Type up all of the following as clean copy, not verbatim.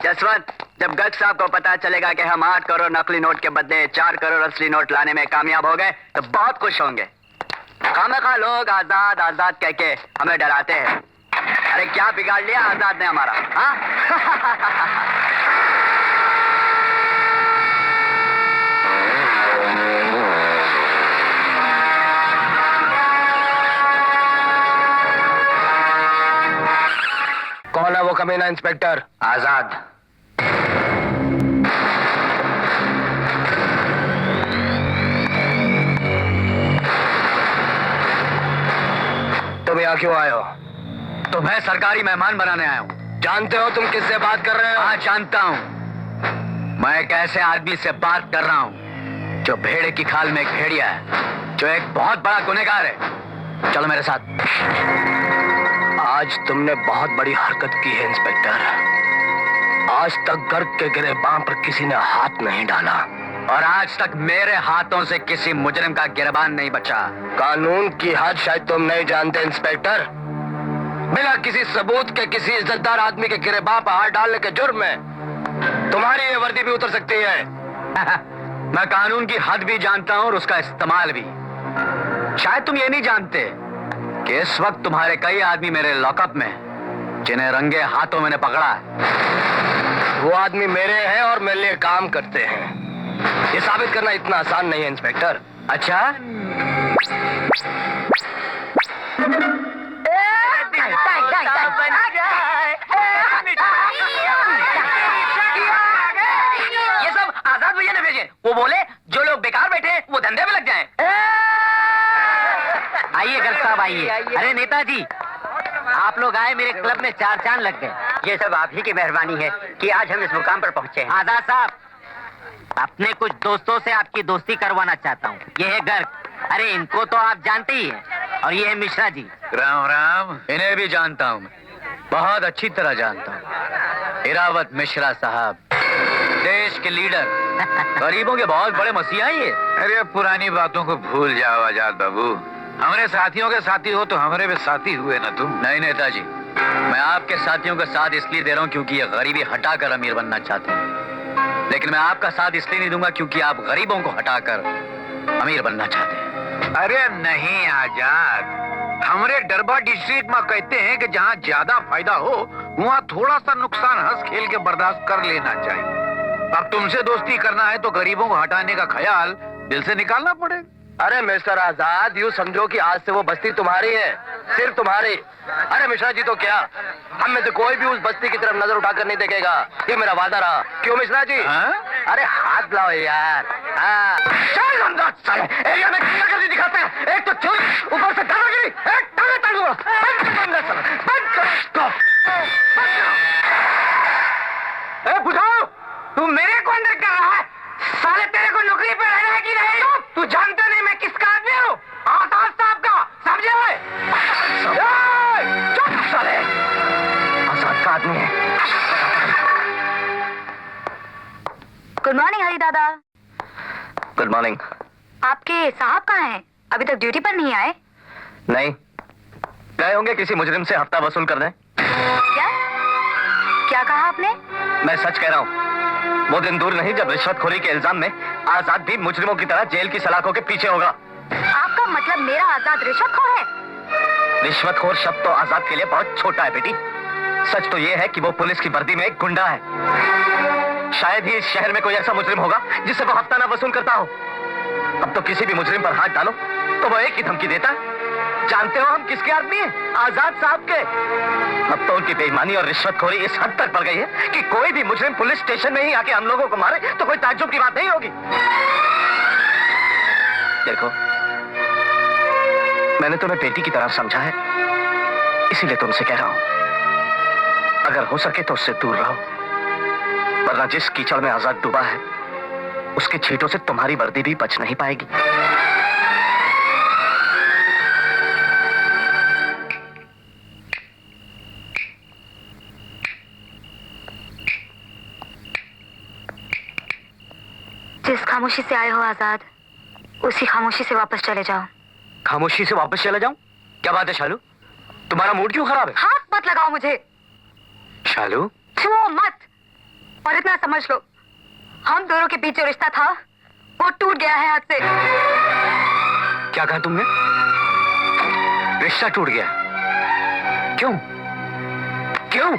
जसवंत, जब गर्ग साहब को पता चलेगा कि हम 8 करोड़ नकली नोट के बदले 4 करोड़ असली नोट लाने में कामयाब हो गए तो बहुत खुश होंगे। खामखा लोग आजाद आजाद कह के हमें डराते हैं। अरे क्या बिगाड़ लिया आजाद ने हमारा, हाँ? कौन है वो कमीना इंस्पेक्टर? आजाद। तुम यहाँ क्यों आए हो? तुम्हें सरकारी मेहमान बनाने आया हूँ। जानते हो तुम किससे बात कर रहे हो? हाँ जानता हूँ। मैं एक ऐसे आदमी से बात कर रहा हूँ जो भेड़े की खाल में एक भेड़िया है, जो एक बहुत बड़ा गुनहगार है। चलो मेरे साथ। आज तुमने बहुत बड़ी हरकत की है इंस्पेक्टर। आज तक गर्ग के गिरबान पर किसी ने हाथ नहीं डाला और आज तक मेरे हाथों से किसी मुजरिम का गिरबान नहीं बचा। कानून की हद शायद तुम नहीं जानते इंस्पेक्टर। बिना किसी सबूत के किसी इज्जतदार आदमी के गिरबान पर हाथ डालने के जुर्म में तुम्हारी ये वर्दी भी उतर सकती है। मैं कानून की हद भी जानता हूँ और उसका इस्तेमाल भी। शायद तुम ये नहीं जानते कि इस वक्त तुम्हारे कई आदमी मेरे लॉकअप में, जिन्हें रंगे हाथों मैंने पकड़ा है। वो आदमी मेरे हैं और मेरे लिए काम करते हैं। ये साबित करना इतना आसान नहीं है इंस्पेक्टर। अच्छा? ये सब आजाद भैया ने भेजे। वो बोले जो लोग बेकार बैठे हैं वो धंधे में लग जाएं। आइए गर्ग साहब आइए। अरे नेताजी, आप लोग आए, मेरे क्लब में 4 चांद लग गए। ये सब आप ही की मेहरबानी है कि आज हम इस मुकाम पर पहुंचे हैं। आजाद साहब, अपने कुछ दोस्तों से आपकी दोस्ती करवाना चाहता हूँ। ये है गर्ग, अरे इनको तो आप जानते ही हैं, और ये है मिश्रा जी। राम राम। इन्हें भी जानता हूँ, बहुत अच्छी तरह जानता हूँ। इरावत मिश्रा साहब, देश के लीडर, गरीबों के बहुत बड़े मसीहा ये। अरे पुरानी बातों को भूल जाओ आजाद बाबू। हमारे साथियों के साथी हो तो हमारे भी साथी हुए ना तुम। नहीं नेताजी, मैं आपके साथियों का साथ इसलिए दे रहा हूँ क्योंकि ये गरीबी हटाकर अमीर बनना चाहते हैं, लेकिन मैं आपका साथ इसलिए नहीं दूंगा क्योंकि आप गरीबों को हटाकर अमीर बनना चाहते हैं। अरे नहीं आजाद, हमारे डरबा डिस्ट्रिक्ट में कहते हैं कि जहाँ ज्यादा फायदा हो वहाँ थोड़ा सा नुकसान हंस खेल के बर्दाश्त कर लेना चाहिए। अब तुमसे दोस्ती करना है तो गरीबों को हटाने का ख्याल दिल से निकालना पड़ेगा। अरे मिस्टर आजाद, यूँ समझो कि आज से वो बस्ती तुम्हारी है, सिर्फ तुम्हारी। अरे मिश्रा जी तो क्या, हम में से कोई भी उस बस्ती की तरफ नजर उठाकर नहीं देखेगा, ये मेरा वादा रहा। क्यों मिश्रा जी? अरे हाथ लाओ यार। चल हमदाद साले, एरिया में क्या कर दिखाते हैं। एक तो चोरी, ऊपर से दादागिरी, एक टांगे तालू। बंद कर हमदाद साले, बंद करो इसको। ए बुझाओ, तू मेरे को अंदर कर रहा है। साले तेरे को नौकरी पे रहना है कि नहीं? तू जानता नहीं मैं किसका आदमी हूँ? आजाद साहब का, समझे हुए? चुप साले, आजाद का आदमी है। गुड मॉर्निंग हरी दादा। Good morning. आपके साहब कहाँ हैं? अभी तक ड्यूटी पर नहीं आए? नहीं, गए होंगे किसी मुजरिम से हफ्ता वसूल करने। क्या क्या कहा आपने? मैं सच कह रहा हूँ। वो दिन दूर नहीं जब रिश्वतखोरी के इल्जाम में आजाद भी मुजरिमों की तरह जेल की सलाखों के पीछे होगा। आपका मतलब मेरा आजाद रिश्वतखोर है? रिश्वतखोर शब्द तो आजाद के लिए बहुत छोटा है बेटी। सच तो ये है कि वो पुलिस की वर्दी में एक गुंडा है। शायद ही इस शहर में कोई ऐसा मुजरिम होगा जिससे वो हफ्ता ना वसूल करता हो। अब तो किसी भी मुजरिम पर हाथ डालो तो वो एक ही धमकी देता है। जानते हो हम किसके आदमी हैं? आजाद साहब के। अब तो उनकी बेईमानी और रिश्वतखोरी इस हद तक बढ़ गई है कि कोई भी मुजरिम पुलिस स्टेशन में ही आके हम लोगों को मारे तो कोई ताज्जुब की बात नहीं होगी। देखो, मैंने तुम्हें बेटी की तरह समझा है, इसीलिए तुमसे कह रहा हूं, अगर हो सके तो उससे दूर रहो, वरना जिस कीचड़ में आजाद डूबा है उसके छींटों से तुम्हारी वर्दी भी बच नहीं पाएगी। जिस खामोशी से आए हो आजाद, उसी खामोशी से वापस चले जाओ। खामोशी से वापस चले जाऊं? क्या बात है शालू, तुम्हारा मूड क्यों खराब है? हाथ मत लगाओ मुझे। शालू, छुओ मत। और इतना समझ लो, हम दोनों के बीच जो रिश्ता था वो टूट गया है हाथ से। क्या कहा तुमने? रिश्ता टूट गया? क्यों? क्यों?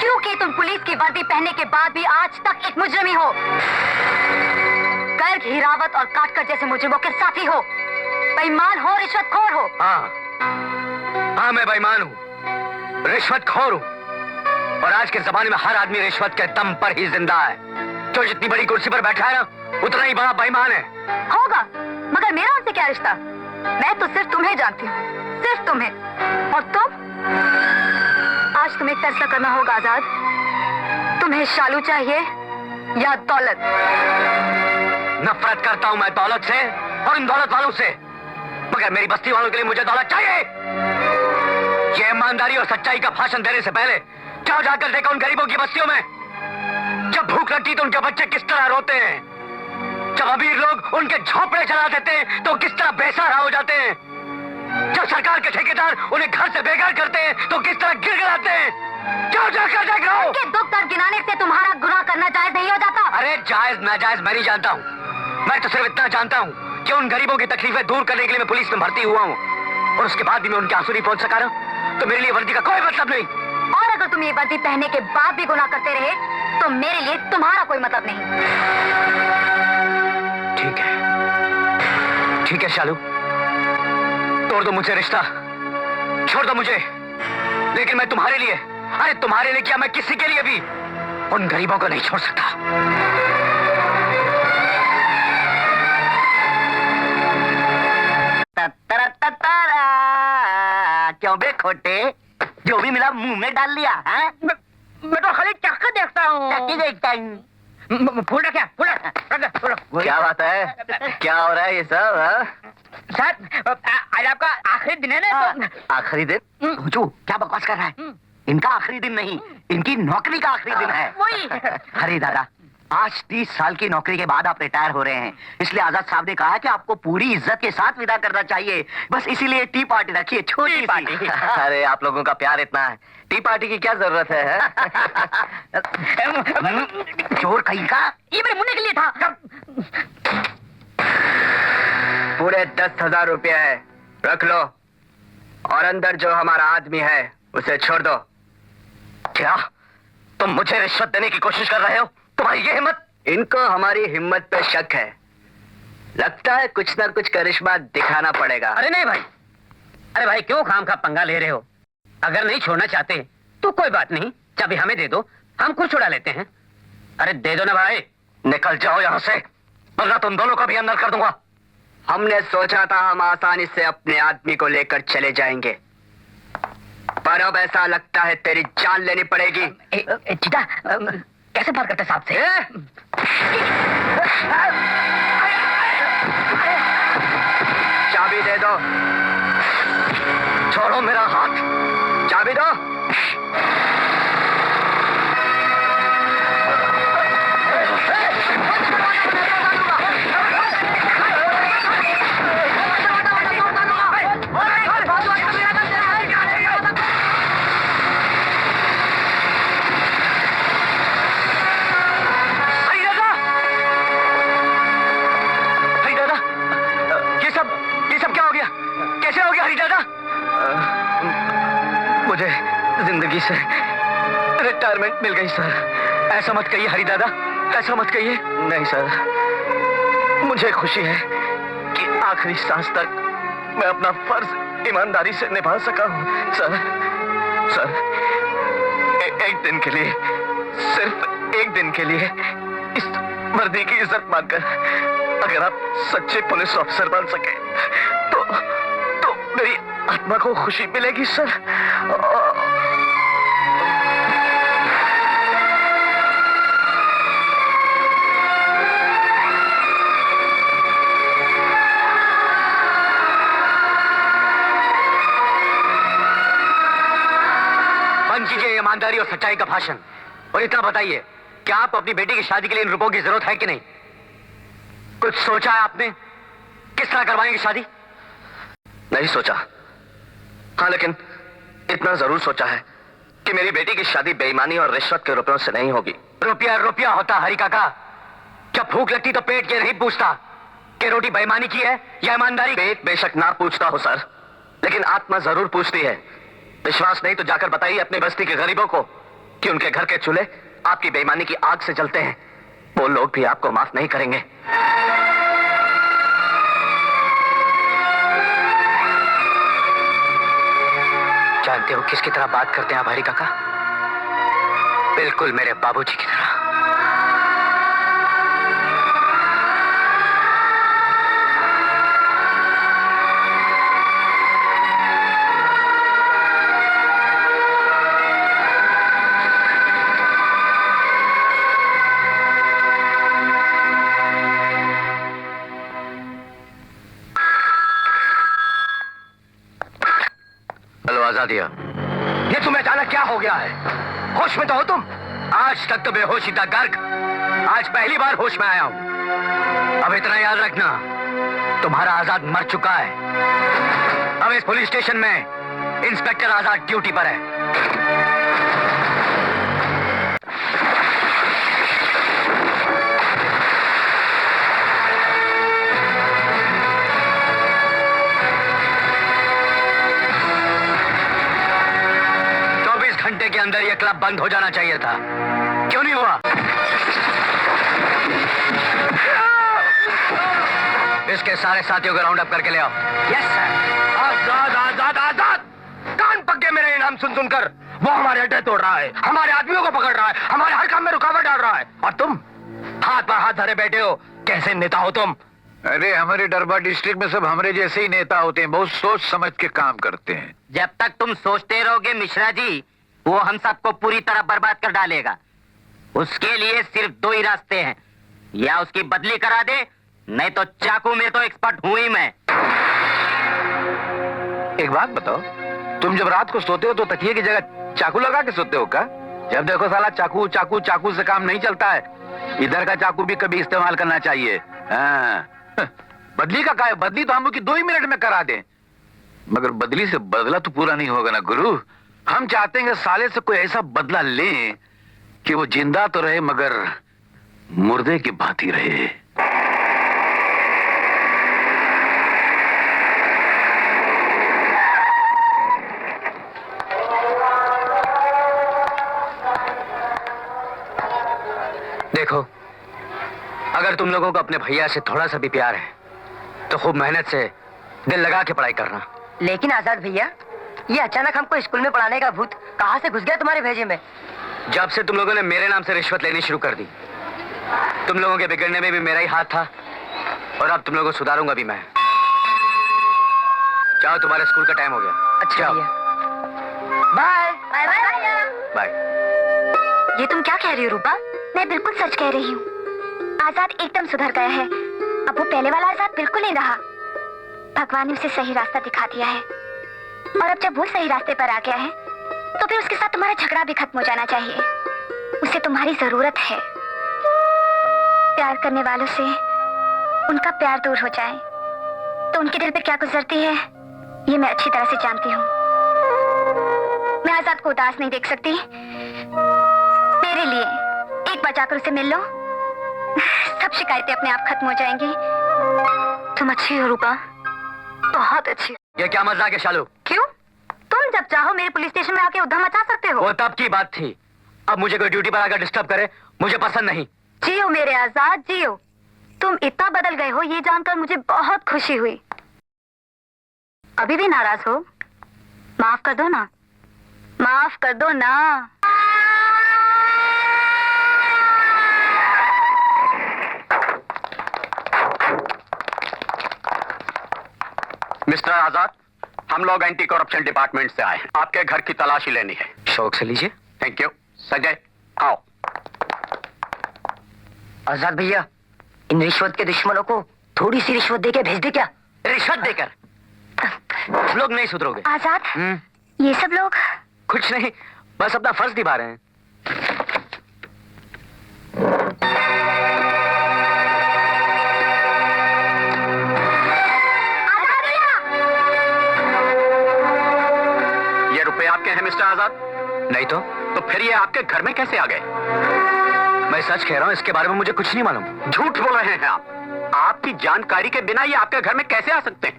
क्योंकि तुम पुलिस की वर्दी पहनने के बाद भी आज तक एक मुजरिम हो। गर्ग, हीरावत और काटकर जैसे मुजरिमों के साथी हो, बेईमान हो, रिश्वतखोर हो। हाँ, मैं बेईमान हूँ, रिश्वतखोर हूँ, और आज के जमाने में हर आदमी रिश्वत के दम पर ही जिंदा है। जो जितनी बड़ी कुर्सी पर बैठा है ना, उतना ही बड़ा बेईमान है। होगा, मगर मेरा उनसे क्या रिश्ता? मैं तो सिर्फ तुम्हें जानती हूँ, सिर्फ तुम्हें। और तुम? आज तुम्हें फैसला करना होगा आजाद। तुम्हें शालू चाहिए या दौलत? नफरत करता हूं मैं दौलत से और इन दौलत वालों से, मगर मेरी बस्ती वालों के लिए मुझे दौलत चाहिए। ये ईमानदारी और सच्चाई का भाषण देने से पहले जाओ जाकर देखो उन गरीबों की बस्तियों में। जब भूख लगती तो उनके बच्चे किस तरह रोते हैं। जब अमीर लोग उनके झोपड़े चला देते हैं तो किस तरह बेसहारा हो जाते हैं। जब सरकार के ठेकेदार उन्हें घर से बेघर करते हैं तो किस तरह गिड़गिड़ाते हैं। जाओ जाकर देख लो। उनके दुख दर्द गिनाने से तुम्हारा गुनाह करना जायज नहीं हो जाता। अरे जायज नाजायज मैं नहीं जानता हूँ, मैं तो सिर्फ इतना जानता हूँ कि उन गरीबों की तकलीफें दूर करने के लिए मैं पुलिस में भर्ती हुआ हूँ, और उसके बाद भी मैं उनके आंसू नहीं पहुंच सका ना, तो मेरे लिए वर्दी का कोई मतलब नहीं। और अगर तुम ये वर्दी पहनने के बाद भी गुनाह करते रहे तो मेरे लिए तुम्हारा कोई मतलब नहीं। ठीक है शालू, तोड़ दो मुझे रिश्ता, छोड़ दो मुझे, लेकिन मैं तुम्हारे लिए, अरे तुम्हारे लिए क्या, मैं किसी के लिए भी उन गरीबों को नहीं छोड़ सकता। क्यों बे खोटे, जो भी मिला मुंह में डाल लिया? मैं तो खाली चक्कर देखता हूँ। देखता हूँ। फूल रखा, फूल रख। क्या बात है, क्या हो रहा है ये सब? हाँ? सर, आज आपका आखिरी दिन है ना, तो आखिरी दिन? हुजू, क्या बकवास कर रहा है? इनका आखिरी दिन नहीं, इनकी नौकरी का आखिरी दिन है। वही। अरे दादा, आज 30 साल की नौकरी के बाद आप रिटायर हो रहे हैं, इसलिए आजाद साहब ने कहा कि आपको पूरी इज्जत के साथ विदा करना चाहिए। बस इसीलिए टी पार्टी रखिए, छोटी सी। अरे आप लोगों का प्यार इतना है, टी पार्टी की क्या जरूरत है? चोर कहीं का, ये मेरे मुन्ने के लिए था। पूरे 10,000 रुपये है, रख लो, और अंदर जो हमारा आदमी है उसे छोड़ दो। क्या तुम मुझे रिश्वत देने की कोशिश कर रहे हो? तुम्हारी ये हिम्मत? इनको हमारी हिम्मत पे शक है, लगता है कुछ ना कुछ करिश्मा दिखाना पड़ेगा। अरे नहीं भाई, अरे भाई क्यों खामखा पंगा ले रहे हो? अगर नहीं छोड़ना चाहते तो कोई बात नहीं, चाबी हमें दे दो, हम खुद छुड़ा लेते हैं। अरे दे दो ना भाई। निकल जाओ यहाँ से, वरना तुम दोनों को भी अंदर कर दूंगा। हमने सोचा था हम आसानी से अपने आदमी को लेकर चले जाएंगे, पर अब ऐसा लगता है तेरी जान लेनी पड़ेगी। चीता, कैसे बात करते साहब से? चाबी दे दो। छोड़ो मेरा हाथ, चाबी दो। मुझे जिंदगी से रिटायरमेंट मिल गई सर। ऐसा मत कहिए हरी दादा, ऐसा मत कहिए। नहीं सर, मुझे खुशी है कि आखिरी सांस तक मैं अपना फर्ज ईमानदारी से निभा सका हूँ सर। सर, एक दिन के लिए, सिर्फ एक दिन के लिए इस वर्दी की इज्जत मानकर अगर आप सच्चे पुलिस ऑफिसर बन सके तो मेरी आत्मा को खुशी मिलेगी सर। बंद कीजिए ईमानदारी और सच्चाई का भाषण, और इतना बताइए, क्या आप अपनी बेटी की शादी के लिए इन रुपयों की जरूरत है कि नहीं? कुछ सोचा है आपने किस तरह करवाएंगे शादी? नहीं सोचा, हाँ, लेकिन इतना जरूर सोचा है कि मेरी बेटी की शादी बेईमानी और रिश्वत के रुपयों से नहीं होगी। रुपया रुपया होता हरी काका। जब भूख लगती तो पेट ये नहीं पूछता कि रोटी बेईमानी की है या ईमानदारी। पेट बेशक ना पूछता हो सर, लेकिन आत्मा जरूर पूछती है। विश्वास नहीं तो जाकर बताइए अपनी बस्ती के गरीबों को कि उनके घर के चूल्हे आपकी बेईमानी की आग से जलते हैं। वो लोग भी आपको माफ नहीं करेंगे। जानते हो किसकी तरह बात करते हैं आप हरी काका? बिल्कुल मेरे बाबूजी की तरह। हेलो आजादिया। ये तुम्हें अचानक क्या हो गया है? होश में तो हो तुम? आज तक तो बेहोशी था गर्ग, आज पहली बार होश में आया हूं। अब इतना याद रखना, तुम्हारा आजाद मर चुका है। अब इस पुलिस स्टेशन में इंस्पेक्टर आजाद ड्यूटी पर है। 24 घंटे के अंदर यह क्लब बंद हो जाना चाहिए था। क्यों नहीं हुआ? इसके सारे साथियों को राउंड अप करके ले आओ। Yes sir. आजाद आजाद आजाद। कान पक गए मेरे नाम सुन सुनकर। वो हमारे अड्डे तोड़ रहा है, हमारे आदमियों को पकड़ रहा है, हमारे हर काम में रुकावट डाल रहा है। और तुम हाथ पर हाथ धरे बैठे हो। कैसे नेता हो तुम? अरे हमारे डरबा डिस्ट्रिक्ट में सब हमारे जैसे ही नेता होते हैं, बहुत सोच समझ के काम करते हैं। जब तक तुम सोचते रहोगे मिश्रा जी, वो हम सबको पूरी तरह बर्बाद कर डालेगा। उसके लिए सिर्फ दो ही रास्ते हैं, या उसकी बदली करा दे, नहीं तो चाकू में तो एक्सपर्ट हूं ही मैं। एक बात बताओ, तुम जब रात को सोते हो तो तकिए की जगह चाकू लगा के सोते हो क्या? जब देखो साला चाकू चाकू चाकू से काम नहीं चलता है। इधर का चाकू भी कभी इस्तेमाल करना चाहिए। हाँ। बदली का क्या है? बदली तो हम की 2 ही मिनट में करा दें, मगर बदली से बदला तो पूरा नहीं होगा ना गुरु। हम चाहते हैं कि साले से कोई ऐसा बदला लें कि वो जिंदा तो रहे मगर मुर्दे की भांति रहे। देखो, अगर तुम लोगों को अपने भैया से थोड़ा सा भी प्यार है तो खूब मेहनत से दिल लगा के पढ़ाई करना। लेकिन आजाद भैया, ये अचानक हमको स्कूल में पढ़ाने का भूत कहाँ से घुस गया तुम्हारे भेजे में? जब से तुम लोगों ने मेरे नाम से रिश्वत लेनी शुरू कर दी, तुम लोगों के बिगड़ने में भी मेरा ही हाथ था, और अब तुम लोगों को सुधारूंगा भी मैं। जाओ, तुम्हारे स्कूल का टाइम हो गया। अच्छा भैया, बाय बाय बाय। बाय। ये तुम क्या कह रही हो रूपा? मैं बिल्कुल सच कह रही हूँ। आजाद एकदम सुधर गया है। अब वो पहले वाला आजाद बिल्कुल नहीं रहा। भगवान ने उसे सही रास्ता दिखा दिया है, और अब जब वो सही रास्ते पर आ गया है तो फिर उसके साथ तुम्हारा झगड़ा भी खत्म हो जाना चाहिए। उसे तुम्हारी जरूरत है। प्यार करने वालों से उनका प्यार दूर हो जाए तो उनके दिल पे क्या गुजरती है, ये मैं अच्छी तरह से जानती हूँ। मैं आजाद को उदास नहीं देख सकती। मेरे लिए एक बार जाकर उसे मिल लो, सब शिकायतें अपने आप खत्म हो जाएंगी। तुम अच्छी हो रूपा, बहुत अच्छी। ये क्या मजाक है शालू? क्यों? तुम जब चाहो मेरे पुलिस स्टेशन में आके उद्धाम मचा सकते हो। वो तब की बात थी, अब मुझे कोई ड्यूटी पर आकर डिस्टर्ब करे मुझे पसंद नहीं। जियो मेरे आजाद, जियो। तुम इतना बदल गए हो ये जानकर मुझे बहुत खुशी हुई। अभी भी नाराज हो? माफ कर दो ना, माफ कर दो ना। मिस्टर आजाद, हम लोग एंटी करप्शन डिपार्टमेंट से आए, आपके घर की तलाशी लेनी है। शौक से लीजिए। Thank you. संजय आओ। आजाद भैया, इन रिश्वत के दुश्मनों को थोड़ी सी रिश्वत देके भेज दे क्या? रिश्वत देकर लोग नहीं सुधरोगे। आजाद, ये सब लोग कुछ नहीं, बस अपना फर्ज निभा रहे हैं। ये रुपए आपके हैं मिस्टर आजाद? नहीं तो फिर ये आपके घर में कैसे आ गए? मैं सच कह रहा हूं, इसके बारे में मुझे कुछ नहीं मालूम। झूठ बोल रहे हैं आप। आपकी जानकारी के बिना ये आपके घर में कैसे आ सकते हैं?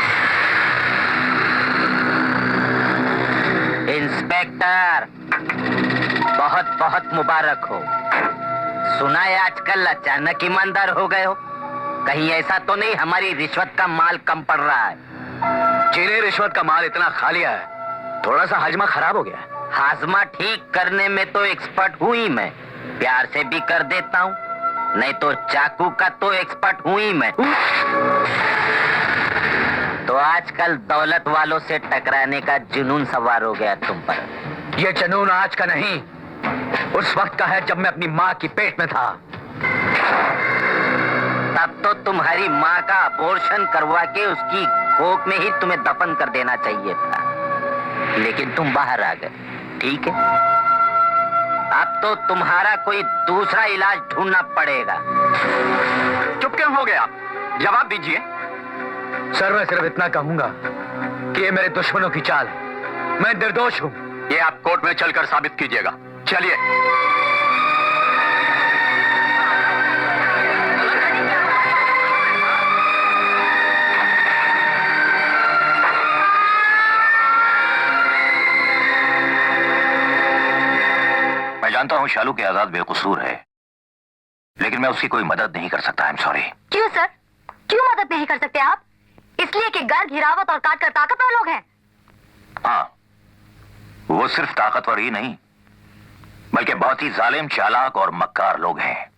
इंस्पेक्टर, बहुत बहुत मुबारक हो। सुना है आजकल अचानक ईमानदार हो गए हो। कहीं ऐसा तो नहीं हमारी रिश्वत का माल कम पड़ रहा है? जिन्हें रिश्वत का माल इतना खा लिया है, थोड़ा सा हाजमा खराब हो गया है। हाजमा ठीक करने में तो एक्सपर्ट हूं ही मैं। प्यार से भी कर देता हूं, नहीं तो चाकू का तो एक्सपर्ट हूं ही मैं। तो आजकल दौलत वालों से टकराने का जुनून सवार हो गया तुम पर। ये जुनून आज का नहीं, उस वक्त का है जब मैं अपनी माँ की पेट में था। तब तो तुम्हारी माँ का अबॉर्शन करवा के उसकी कोख में ही तुम्हें दफन कर देना चाहिए था, लेकिन तुम बाहर आ गए। ठीक है, अब तो तुम्हारा कोई दूसरा इलाज ढूंढना पड़ेगा। चुप क्यों हो गए आप? जवाब दीजिए। सर, मैं सिर्फ इतना कहूंगा कि ये मेरे दुश्मनों की चाल। मैं निर्दोष हूं। ये आप कोर्ट में चलकर साबित कीजिएगा। चलिए। मैं जानता हूं शालू के आजाद बेकसूर है, लेकिन मैं उसकी कोई मदद नहीं कर सकता। I am sorry. क्यों सर, क्यों मदद नहीं कर सकते आप? इसलिए कि गर, घिरावत और काट कर ताकतवर लोग हैं। हाँ, वो सिर्फ ताकतवर ही नहीं, बल्कि बहुत ही जालिम, चालाक और मक्कार लोग हैं।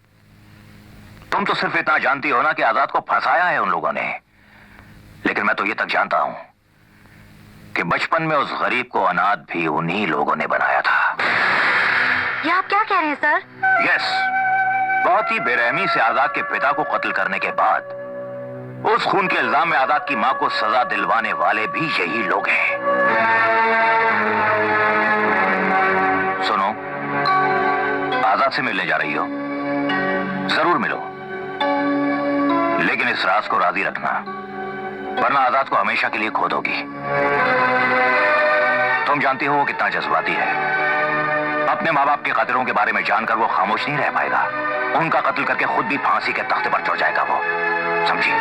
तुम तो सिर्फ इतना जानती हो ना कि आजाद को फंसाया है उन लोगों ने, लेकिन मैं तो ये तक जानता हूं कि बचपन में उस गरीब को अनाथ भी उन्हीं लोगों ने बनाया था। ये आप क्या कह रहे हैं सर? यस, बहुत ही बेरहमी से आजाद के पिता को कत्ल करने के बाद उस खून के इल्जाम में आजाद की मां को सजा दिलवाने वाले भी यही लोग हैं। सुनो, आजाद से मिलने जा रही हो, जरूर मिलो, लेकिन इस राज को राजी रखना, वरना आजाद को हमेशा के लिए खो दोगी। तुम जानती हो वो कितना जज्बाती है। अपने माँ बाप के कत्लों के बारे में जानकर वो खामोश नहीं रह पाएगा। उनका कत्ल करके खुद भी फांसी के तख्ते पर चढ़ जाएगा वो, समझी?